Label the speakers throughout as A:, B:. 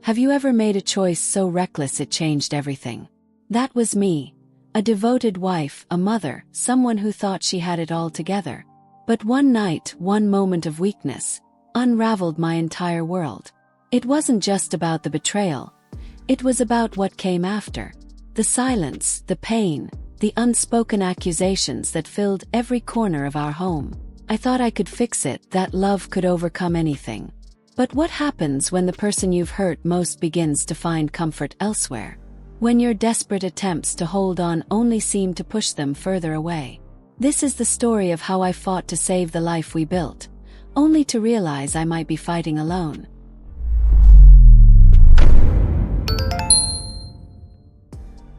A: Have you ever made a choice so reckless it changed everything? That was me. A devoted wife, a mother, someone who thought she had it all together. But one night, one moment of weakness, unraveled my entire world. It wasn't just about the betrayal. It was about what came after. The silence, the pain, the unspoken accusations that filled every corner of our home. I thought I could fix it, that love could overcome anything. But what happens when the person you've hurt most begins to find comfort elsewhere? When your desperate attempts to hold on only seem to push them further away. This is the story of how I fought to save the life we built, only to realize I might be fighting alone.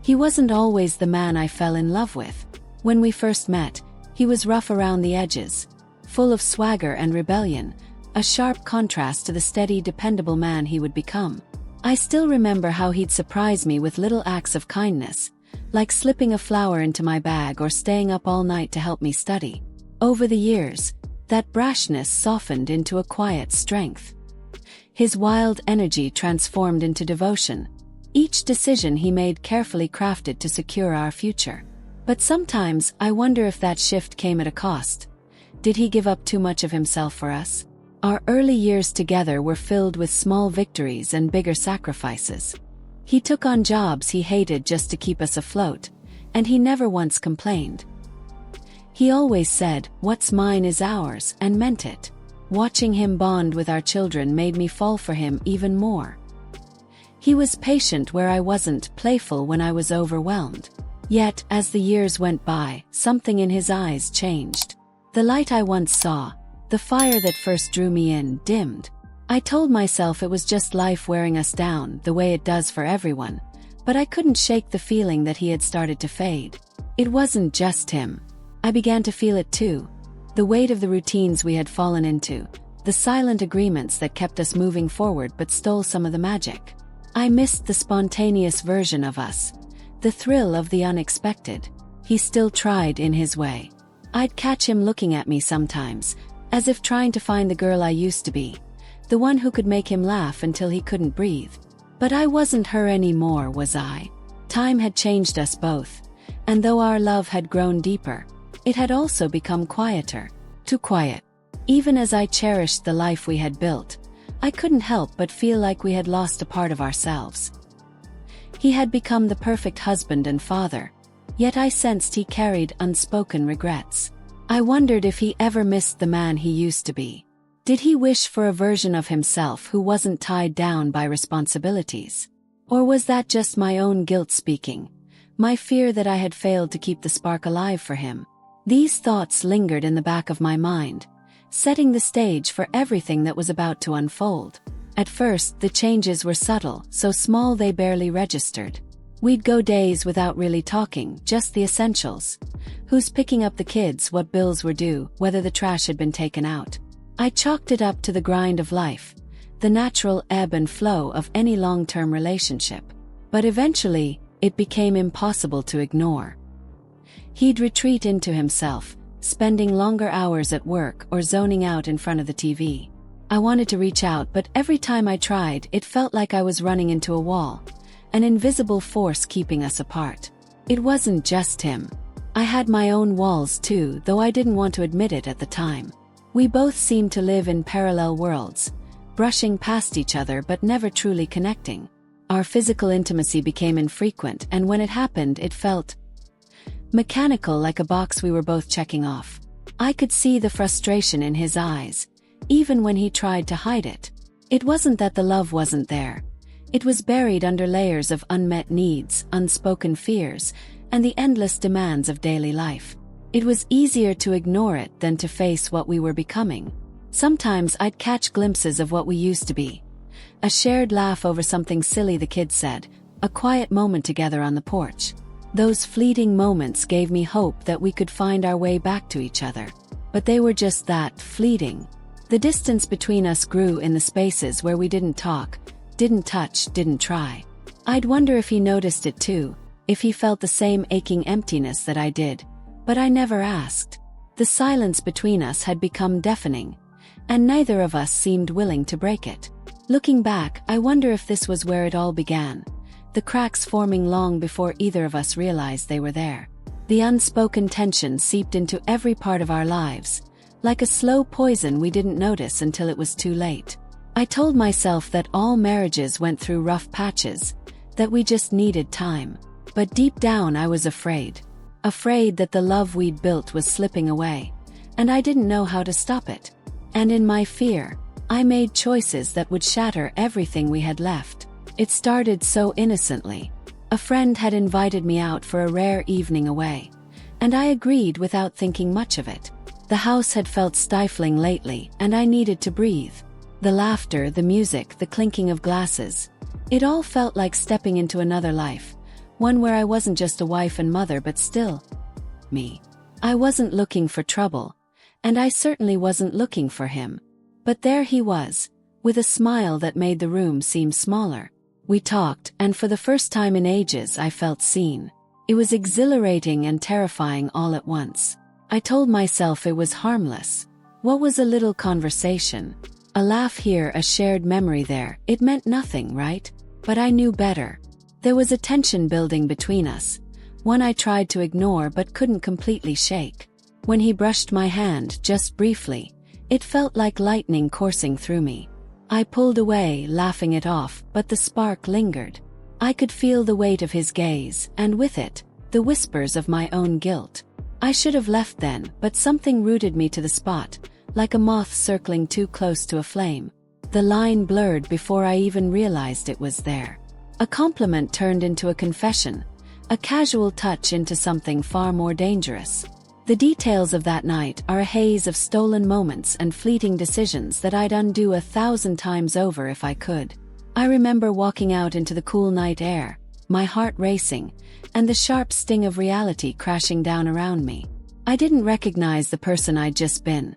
A: He wasn't always the man I fell in love with. When we first met, he was rough around the edges, full of swagger and rebellion, a sharp contrast to the steady, dependable man he would become. I still remember how he'd surprise me with little acts of kindness, like slipping a flower into my bag or staying up all night to help me study. Over the years, that brashness softened into a quiet strength. His wild energy transformed into devotion, each decision he made carefully crafted to secure our future. But sometimes I wonder if that shift came at a cost. Did he give up too much of himself for us? Our early years together were filled with small victories and bigger sacrifices. He took on jobs he hated just to keep us afloat, and he never once complained. He always said, "What's mine is ours," and meant it. Watching him bond with our children made me fall for him even more. He was patient where I wasn't, playful when I was overwhelmed. Yet, as the years went by, something in his eyes changed. The light I once saw, the fire that first drew me in, dimmed. I told myself it was just life wearing us down, the way it does for everyone, but I couldn't shake the feeling that he had started to fade. It wasn't just him. I began to feel it too. The weight of the routines we had fallen into, the silent agreements that kept us moving forward but stole some of the magic. I missed the spontaneous version of us, the thrill of the unexpected. He still tried in his way. I'd catch him looking at me sometimes, as if trying to find the girl I used to be, the one who could make him laugh until he couldn't breathe. But I wasn't her anymore, was I? Time had changed us both, and though our love had grown deeper, it had also become quieter. Too quiet. Even as I cherished the life we had built, I couldn't help but feel like we had lost a part of ourselves. He had become the perfect husband and father, yet I sensed he carried unspoken regrets. I wondered if he ever missed the man he used to be. Did he wish for a version of himself who wasn't tied down by responsibilities? Or was that just my own guilt speaking, my fear that I had failed to keep the spark alive for him? These thoughts lingered in the back of my mind, setting the stage for everything that was about to unfold. At first, the changes were subtle, so small they barely registered. We'd go days without really talking, just the essentials. Who's picking up the kids, what bills were due, whether the trash had been taken out. I chalked it up to the grind of life, the natural ebb and flow of any long-term relationship. But eventually, it became impossible to ignore. He'd retreat into himself, spending longer hours at work or zoning out in front of the TV. I wanted to reach out, but every time I tried, it felt like I was running into a wall, an invisible force keeping us apart. It wasn't just him. I had my own walls too, though I didn't want to admit it at the time. We both seemed to live in parallel worlds, brushing past each other but never truly connecting. Our physical intimacy became infrequent, and when it happened, it felt mechanical, like a box we were both checking off. I could see the frustration in his eyes, even when he tried to hide it. It wasn't that the love wasn't there. It was buried under layers of unmet needs, unspoken fears, and the endless demands of daily life. It was easier to ignore it than to face what we were becoming. Sometimes I'd catch glimpses of what we used to be. A shared laugh over something silly the kids said, a quiet moment together on the porch. Those fleeting moments gave me hope that we could find our way back to each other. But they were just that, fleeting. The distance between us grew in the spaces where we didn't talk, didn't touch, didn't try. I'd wonder if he noticed it too, if he felt the same aching emptiness that I did. But I never asked. The silence between us had become deafening, and neither of us seemed willing to break it. Looking back, I wonder if this was where it all began. The cracks forming long before either of us realized they were there. The unspoken tension seeped into every part of our lives, like a slow poison we didn't notice until it was too late. I told myself that all marriages went through rough patches, that we just needed time. But deep down I was afraid. Afraid that the love we'd built was slipping away, and I didn't know how to stop it. And in my fear, I made choices that would shatter everything we had left. It started so innocently. A friend had invited me out for a rare evening away, and I agreed without thinking much of it. The house had felt stifling lately, and I needed to breathe. The laughter, the music, the clinking of glasses. It all felt like stepping into another life, one where I wasn't just a wife and mother but still me. I wasn't looking for trouble, and I certainly wasn't looking for him. But there he was, with a smile that made the room seem smaller. We talked, and for the first time in ages I felt seen. It was exhilarating and terrifying all at once. I told myself it was harmless. What was a little conversation? A laugh here, a shared memory there. It meant nothing, right? But I knew better. There was a tension building between us, one I tried to ignore but couldn't completely shake. When he brushed my hand, just briefly, it felt like lightning coursing through me. I pulled away, laughing it off, but the spark lingered. I could feel the weight of his gaze, and with it, the whispers of my own guilt. I should have left then, but something rooted me to the spot, like a moth circling too close to a flame. The line blurred before I even realized it was there. A compliment turned into a confession, a casual touch into something far more dangerous. The details of that night are a haze of stolen moments and fleeting decisions that I'd undo 1,000 times over if I could. I remember walking out into the cool night air, my heart racing, and the sharp sting of reality crashing down around me. I didn't recognize the person I'd just been.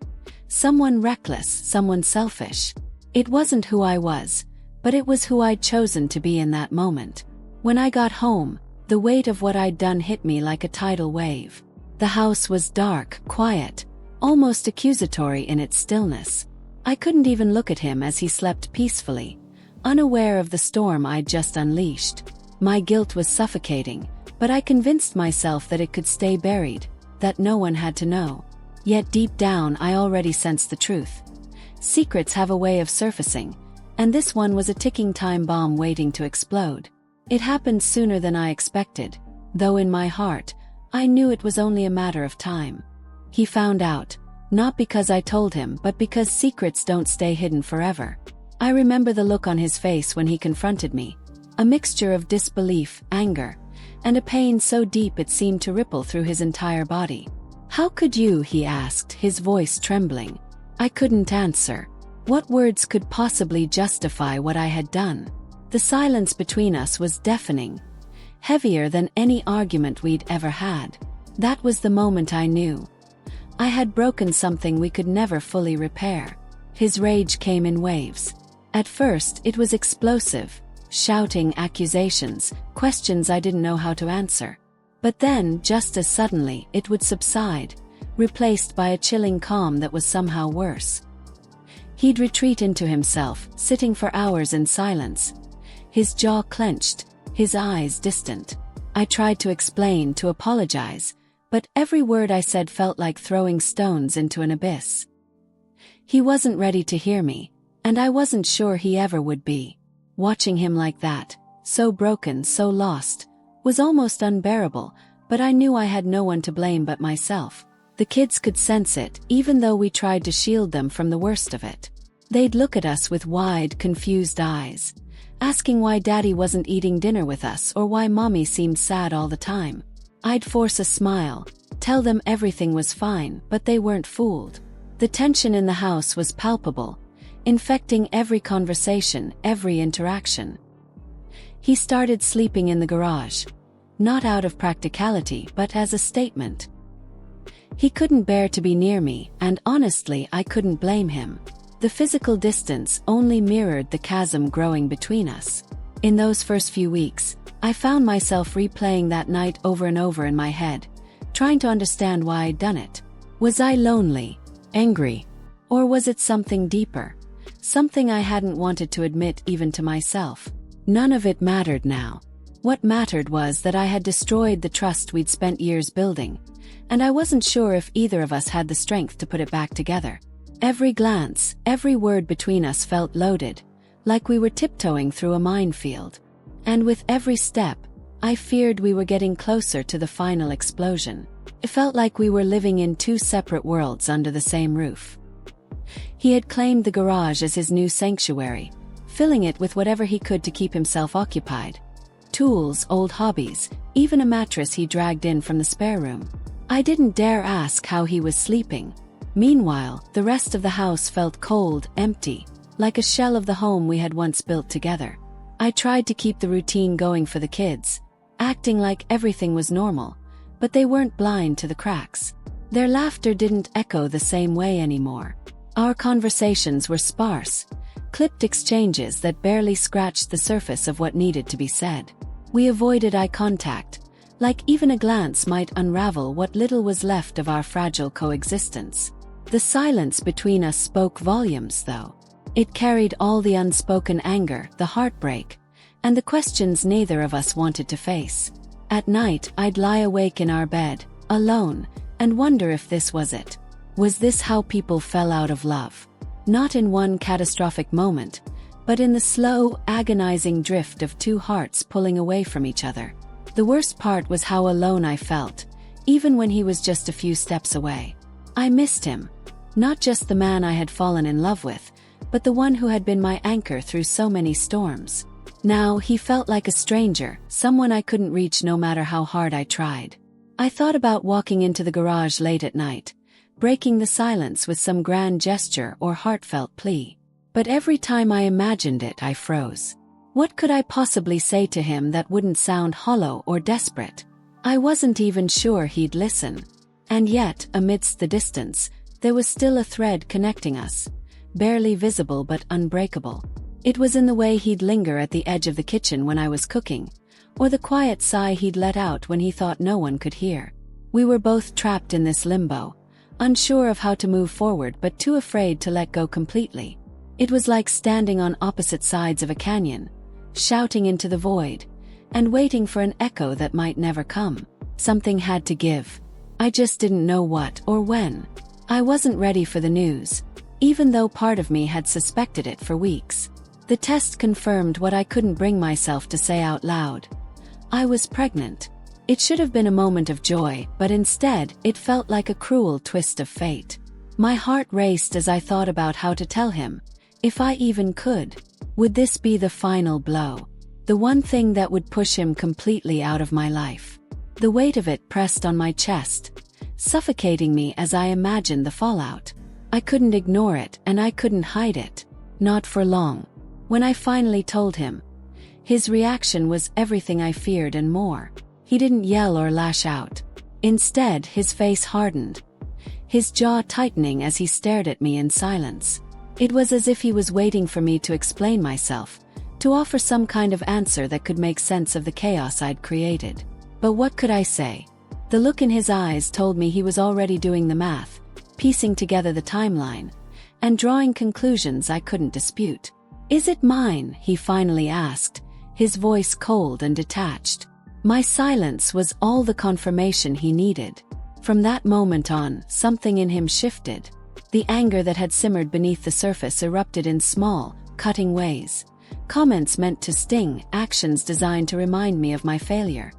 A: Someone reckless, someone selfish. It wasn't who I was, but it was who I'd chosen to be in that moment. When I got home, the weight of what I'd done hit me like a tidal wave. The house was dark, quiet, almost accusatory in its stillness. I couldn't even look at him as he slept peacefully, unaware of the storm I'd just unleashed. My guilt was suffocating, but I convinced myself that it could stay buried, that no one had to know. Yet deep down I already sensed the truth. Secrets have a way of surfacing, and this one was a ticking time bomb waiting to explode. It happened sooner than I expected, though in my heart, I knew it was only a matter of time. He found out, not because I told him but because secrets don't stay hidden forever. I remember the look on his face when he confronted me, a mixture of disbelief, anger, and a pain so deep it seemed to ripple through his entire body. "How could you?" he asked, his voice trembling. I couldn't answer. What words could possibly justify what I had done? The silence between us was deafening, heavier than any argument we'd ever had. That was the moment I knew. I had broken something we could never fully repair. His rage came in waves. At first, it was explosive, shouting accusations, questions I didn't know how to answer. But then, just as suddenly, it would subside, replaced by a chilling calm that was somehow worse. He'd retreat into himself, sitting for hours in silence, his jaw clenched, his eyes distant. I tried to explain, to apologize, but every word I said felt like throwing stones into an abyss. He wasn't ready to hear me, and I wasn't sure he ever would be. Watching him like that, so broken, so lost, was almost unbearable, but I knew I had no one to blame but myself. The kids could sense it, even though we tried to shield them from the worst of it. They'd look at us with wide, confused eyes, asking why Daddy wasn't eating dinner with us or why Mommy seemed sad all the time. I'd force a smile, tell them everything was fine, but they weren't fooled. The tension in the house was palpable, infecting every conversation, every interaction. He started sleeping in the garage, not out of practicality but as a statement. He couldn't bear to be near me, and honestly I couldn't blame him. The physical distance only mirrored the chasm growing between us. In those first few weeks, I found myself replaying that night over and over in my head, trying to understand why I'd done it. Was I lonely, angry, or was it something deeper? something I hadn't wanted to admit even to myself. None of it mattered now. What mattered was that I had destroyed the trust we'd spent years building, and I wasn't sure if either of us had the strength to put it back together. Every glance, every word between us felt loaded, like we were tiptoeing through a minefield. And with every step, I feared we were getting closer to the final explosion. It felt like we were living in two separate worlds under the same roof. He had claimed the garage as his new sanctuary, filling it with whatever he could to keep himself occupied. Tools, old hobbies, even a mattress he dragged in from the spare room. I didn't dare ask how he was sleeping. Meanwhile, the rest of the house felt cold, empty, like a shell of the home we had once built together. I tried to keep the routine going for the kids, acting like everything was normal, but they weren't blind to the cracks. Their laughter didn't echo the same way anymore. Our conversations were sparse, clipped exchanges that barely scratched the surface of what needed to be said. We avoided eye contact, like even a glance might unravel what little was left of our fragile coexistence. The silence between us spoke volumes, though. It carried all the unspoken anger, the heartbreak, and the questions neither of us wanted to face. At night, I'd lie awake in our bed, alone, and wonder if this was it. Was this how people fell out of love? Not in one catastrophic moment, but in the slow, agonizing drift of two hearts pulling away from each other. The worst part was how alone I felt, even when he was just a few steps away. I missed him. Not just the man I had fallen in love with, but the one who had been my anchor through so many storms. Now he felt like a stranger, someone I couldn't reach no matter how hard I tried. I thought about walking into the garage late at night, breaking the silence with some grand gesture or heartfelt plea. But every time I imagined it, I froze. What could I possibly say to him that wouldn't sound hollow or desperate? I wasn't even sure he'd listen. And yet, amidst the distance, there was still a thread connecting us, barely visible but unbreakable. It was in the way he'd linger at the edge of the kitchen when I was cooking, or the quiet sigh he'd let out when he thought no one could hear. We were both trapped in this limbo, unsure of how to move forward but too afraid to let go completely. It was like standing on opposite sides of a canyon, shouting into the void, and waiting for an echo that might never come. Something had to give. I just didn't know what or when. I wasn't ready for the news, even though part of me had suspected it for weeks. The test confirmed what I couldn't bring myself to say out loud. I was pregnant. It should have been a moment of joy, but instead, it felt like a cruel twist of fate. My heart raced as I thought about how to tell him, if I even could. Would this be the final blow? The one thing that would push him completely out of my life? The weight of it pressed on my chest, suffocating me as I imagined the fallout. I couldn't ignore it, and I couldn't hide it. Not for long. When I finally told him, his reaction was everything I feared and more. He didn't yell or lash out. Instead, his face hardened, his jaw tightening as he stared at me in silence. It was as if he was waiting for me to explain myself, to offer some kind of answer that could make sense of the chaos I'd created. But what could I say? The look in his eyes told me he was already doing the math, piecing together the timeline, and drawing conclusions I couldn't dispute. "Is it mine?" he finally asked, his voice cold and detached. My silence was all the confirmation he needed. From that moment on, something in him shifted. The anger that had simmered beneath the surface erupted in small, cutting ways. Comments meant to sting, actions designed to remind me of my failure.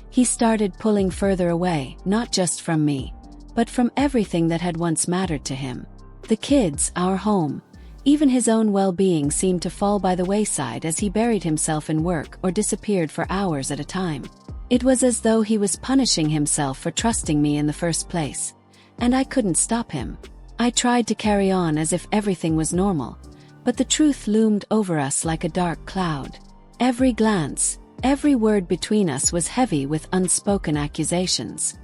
A: He started pulling further away, not just from me, but from everything that had once mattered to him. The kids, our home, even his own well-being seemed to fall by the wayside as he buried himself in work or disappeared for hours at a time. It was as though he was punishing himself for trusting me in the first place. And I couldn't stop him. I tried to carry on as if everything was normal, but the truth loomed over us like a dark cloud. Every glance, every word between us was heavy with unspoken accusations.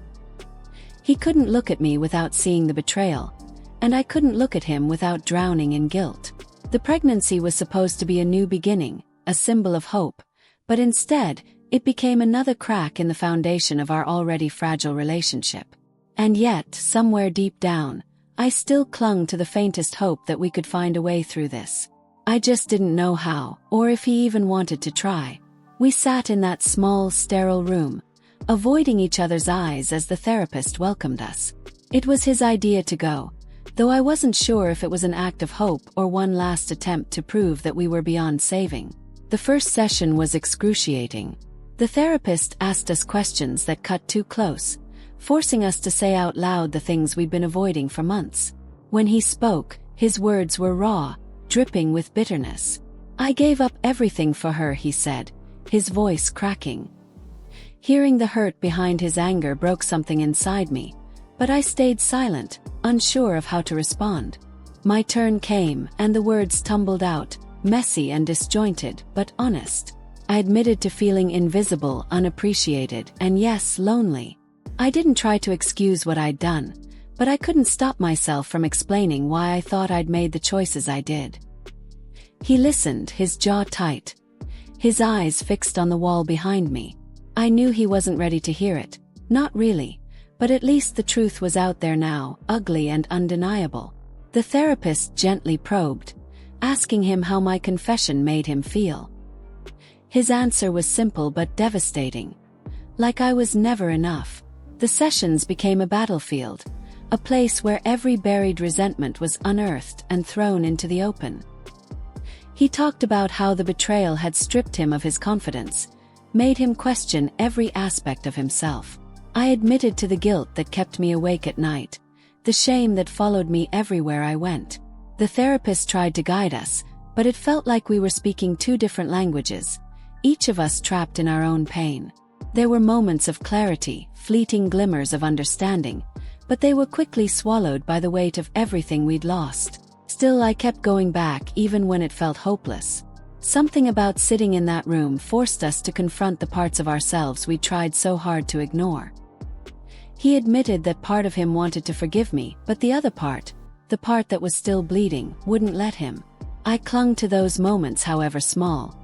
A: He couldn't look at me without seeing the betrayal, and I couldn't look at him without drowning in guilt. The pregnancy was supposed to be a new beginning, a symbol of hope, but instead, it became another crack in the foundation of our already fragile relationship. And yet, somewhere deep down, I still clung to the faintest hope that we could find a way through this. I just didn't know how, or if he even wanted to try. We sat in that small, sterile room, avoiding each other's eyes as the therapist welcomed us. It was his idea to go, though I wasn't sure if it was an act of hope or one last attempt to prove that we were beyond saving. The first session was excruciating. The therapist asked us questions that cut too close, forcing us to say out loud the things we'd been avoiding for months. When he spoke, his words were raw, dripping with bitterness. "I gave up everything for her," he said, his voice cracking. Hearing the hurt behind his anger broke something inside me, but I stayed silent, unsure of how to respond. My turn came, and the words tumbled out, messy and disjointed, but honest. I admitted to feeling invisible, unappreciated, and yes, lonely. I didn't try to excuse what I'd done, but I couldn't stop myself from explaining why I thought I'd made the choices I did. He listened, his jaw tight, his eyes fixed on the wall behind me. I knew he wasn't ready to hear it. Not really, but at least the truth was out there now, ugly and undeniable. The therapist gently probed, asking him how my confession made him feel. His answer was simple but devastating. Like I was never enough. The sessions became a battlefield, a place where every buried resentment was unearthed and thrown into the open. He talked about how the betrayal had stripped him of his confidence, made him question every aspect of himself. I admitted to the guilt that kept me awake at night, the shame that followed me everywhere I went. The therapist tried to guide us, but it felt like we were speaking two different languages, each of us trapped in our own pain. There were moments of clarity, fleeting glimmers of understanding, but they were quickly swallowed by the weight of everything we'd lost. Still, I kept going back even when it felt hopeless. Something about sitting in that room forced us to confront the parts of ourselves we'd tried so hard to ignore. He admitted that part of him wanted to forgive me, but the other part, the part that was still bleeding, wouldn't let him. I clung to those moments, however small,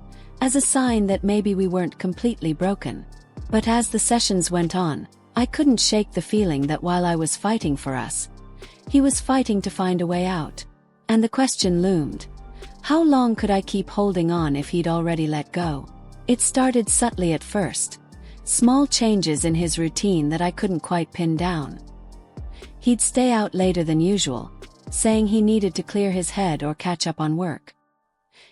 A: as a sign that maybe we weren't completely broken. But as the sessions went on, I couldn't shake the feeling that while I was fighting for us, he was fighting to find a way out. And the question loomed: how long could I keep holding on if he'd already let go? It started subtly at first, small changes in his routine that I couldn't quite pin down. He'd stay out later than usual, saying he needed to clear his head or catch up on work.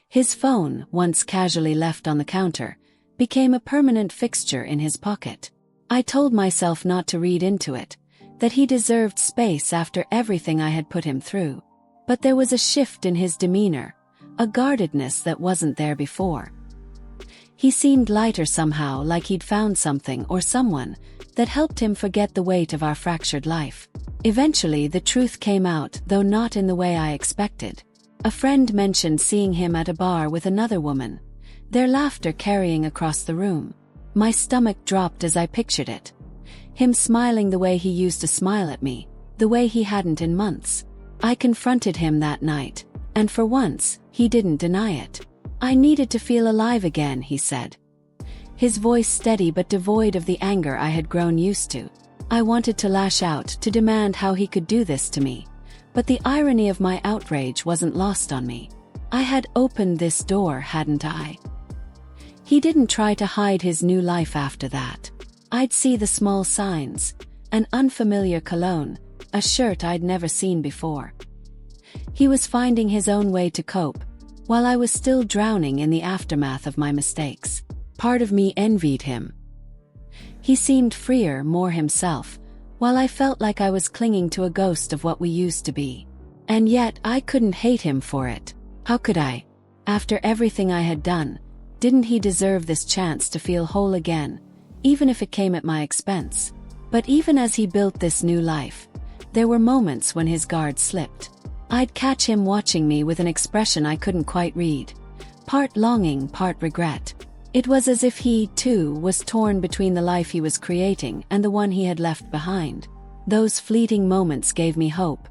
A: His phone, once casually left on the counter, became a permanent fixture in his pocket. I told myself not to read into it, that he deserved space after everything I had put him through. But there was a shift in his demeanor, a guardedness that wasn't there before. He seemed lighter somehow, like he'd found something or someone that helped him forget the weight of our fractured life. Eventually the truth came out, though not in the way I expected. A friend mentioned seeing him at a bar with another woman, their laughter carrying across the room. My stomach dropped as I pictured it. Him smiling the way he used to smile at me, the way he hadn't in months. I confronted him that night, and for once, he didn't deny it. "I needed to feel alive again," he said, his voice steady but devoid of the anger I had grown used to. I wanted to lash out, to demand how he could do this to me, but the irony of my outrage wasn't lost on me. I had opened this door, hadn't I? He didn't try to hide his new life after that. I'd see the small signs: an unfamiliar cologne, a shirt I'd never seen before. He was finding his own way to cope, while I was still drowning in the aftermath of my mistakes. Part of me envied him. He seemed freer, more himself, while I felt like I was clinging to a ghost of what we used to be. And yet I couldn't hate him for it. How could I? After everything I had done, didn't he deserve this chance to feel whole again, even if it came at my expense? But even as he built this new life, there were moments when his guard slipped. I'd catch him watching me with an expression I couldn't quite read, part longing, part regret. It was as if he, too, was torn between the life he was creating and the one he had left behind. Those fleeting moments gave me hope,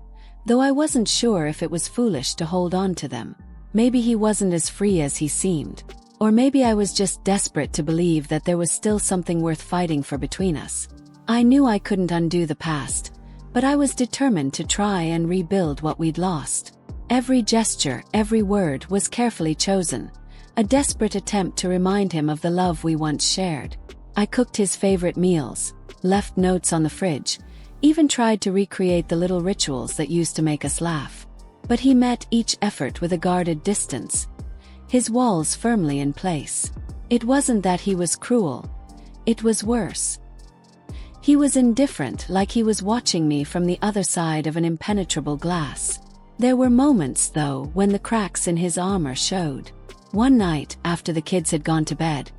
A: though I wasn't sure if it was foolish to hold on to them. Maybe he wasn't as free as he seemed, or maybe I was just desperate to believe that there was still something worth fighting for between us. I knew I couldn't undo the past, but I was determined to try and rebuild what we'd lost. Every gesture, every word was carefully chosen, a desperate attempt to remind him of the love we once shared. I cooked his favorite meals, left notes on the fridge, even tried to recreate the little rituals that used to make us laugh. But he met each effort with a guarded distance, his walls firmly in place. It wasn't that he was cruel. It was worse. He was indifferent, like he was watching me from the other side of an impenetrable glass. There were moments, though, when the cracks in his armor showed. One night, after the kids had gone to bed,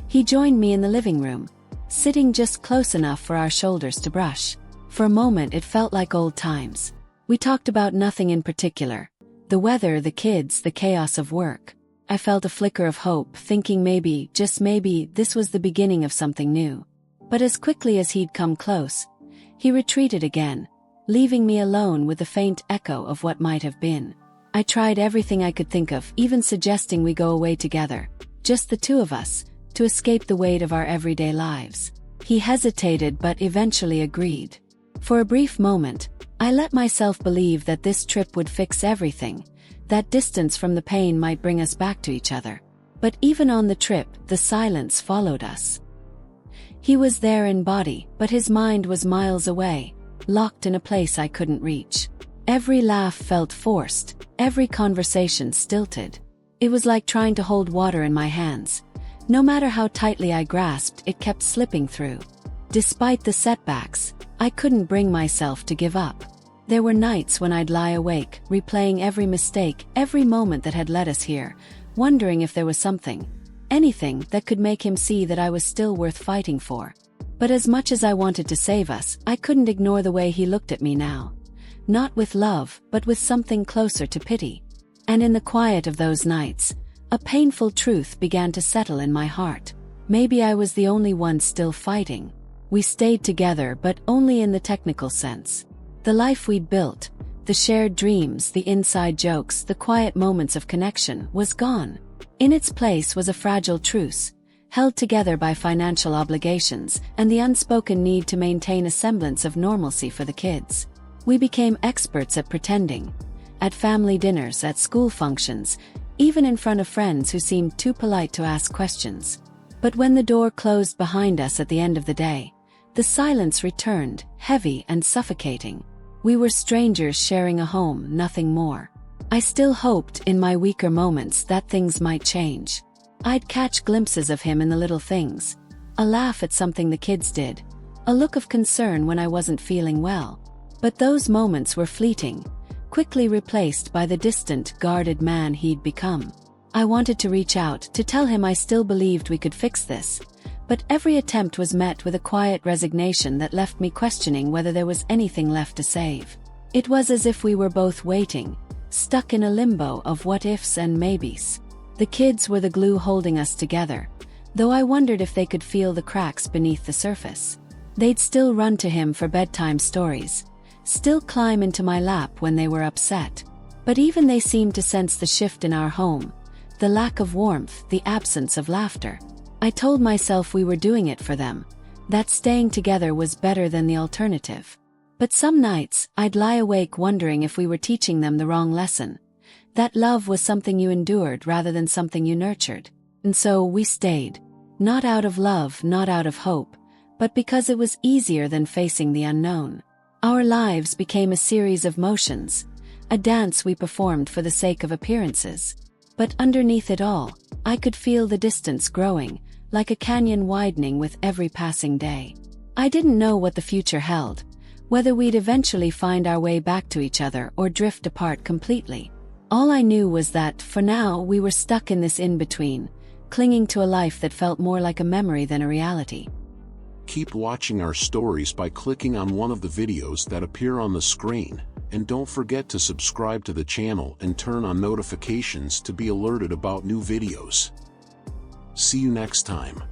A: he joined me in the living room, sitting just close enough for our shoulders to brush. For a moment it felt like old times. We talked about nothing in particular. The weather, the kids, the chaos of work. I felt a flicker of hope, thinking maybe, just maybe, this was the beginning of something new. But as quickly as he'd come close, he retreated again, leaving me alone with the faint echo of what might have been. I tried everything I could think of, even suggesting we go away together, just the two of us, to escape the weight of our everyday lives. He hesitated but eventually agreed. For a brief moment, I let myself believe that this trip would fix everything, that distance from the pain might bring us back to each other. But even on the trip, the silence followed us. He was there in body, but his mind was miles away, locked in a place I couldn't reach. Every laugh felt forced, every conversation stilted. It was like trying to hold water in my hands. No matter how tightly I grasped, it kept slipping through. Despite the setbacks, I couldn't bring myself to give up. There were nights when I'd lie awake, replaying every mistake, every moment that had led us here, wondering if there was something, anything that could make him see that I was still worth fighting for. But as much as I wanted to save us, I couldn't ignore the way he looked at me now. Not with love, but with something closer to pity. And in the quiet of those nights, a painful truth began to settle in my heart. Maybe I was the only one still fighting. We stayed together, but only in the technical sense. The life we'd built, the shared dreams, the inside jokes, the quiet moments of connection, was gone. In its place was a fragile truce, held together by financial obligations and the unspoken need to maintain a semblance of normalcy for the kids. We became experts at pretending. At family dinners, at school functions, even in front of friends who seemed too polite to ask questions. But when the door closed behind us at the end of the day, the silence returned, heavy and suffocating. We were strangers sharing a home, nothing more. I still hoped, in my weaker moments, that things might change. I'd catch glimpses of him in the little things. A laugh at something the kids did. A look of concern when I wasn't feeling well. But those moments were fleeting, quickly replaced by the distant, guarded man he'd become. I wanted to reach out, to tell him I still believed we could fix this. But every attempt was met with a quiet resignation that left me questioning whether there was anything left to save. It was as if we were both waiting, stuck in a limbo of what-ifs and maybes. The kids were the glue holding us together, though I wondered if they could feel the cracks beneath the surface. They'd still run to him for bedtime stories, still climb into my lap when they were upset. But even they seemed to sense the shift in our home, the lack of warmth, the absence of laughter. I told myself we were doing it for them, that staying together was better than the alternative. But some nights, I'd lie awake wondering if we were teaching them the wrong lesson, that love was something you endured rather than something you nurtured. And so we stayed, not out of love, not out of hope, but because it was easier than facing the unknown. Our lives became a series of motions, a dance we performed for the sake of appearances. But underneath it all, I could feel the distance growing, like a canyon widening with every passing day. I didn't know what the future held, whether we'd eventually find our way back to each other or drift apart completely. All I knew was that, for now, we were stuck in this in-between, clinging to a life that felt more like a memory than a reality.
B: Keep watching our stories by clicking on one of the videos that appear on the screen, and don't forget to subscribe to the channel and turn on notifications to be alerted about new videos. See you next time.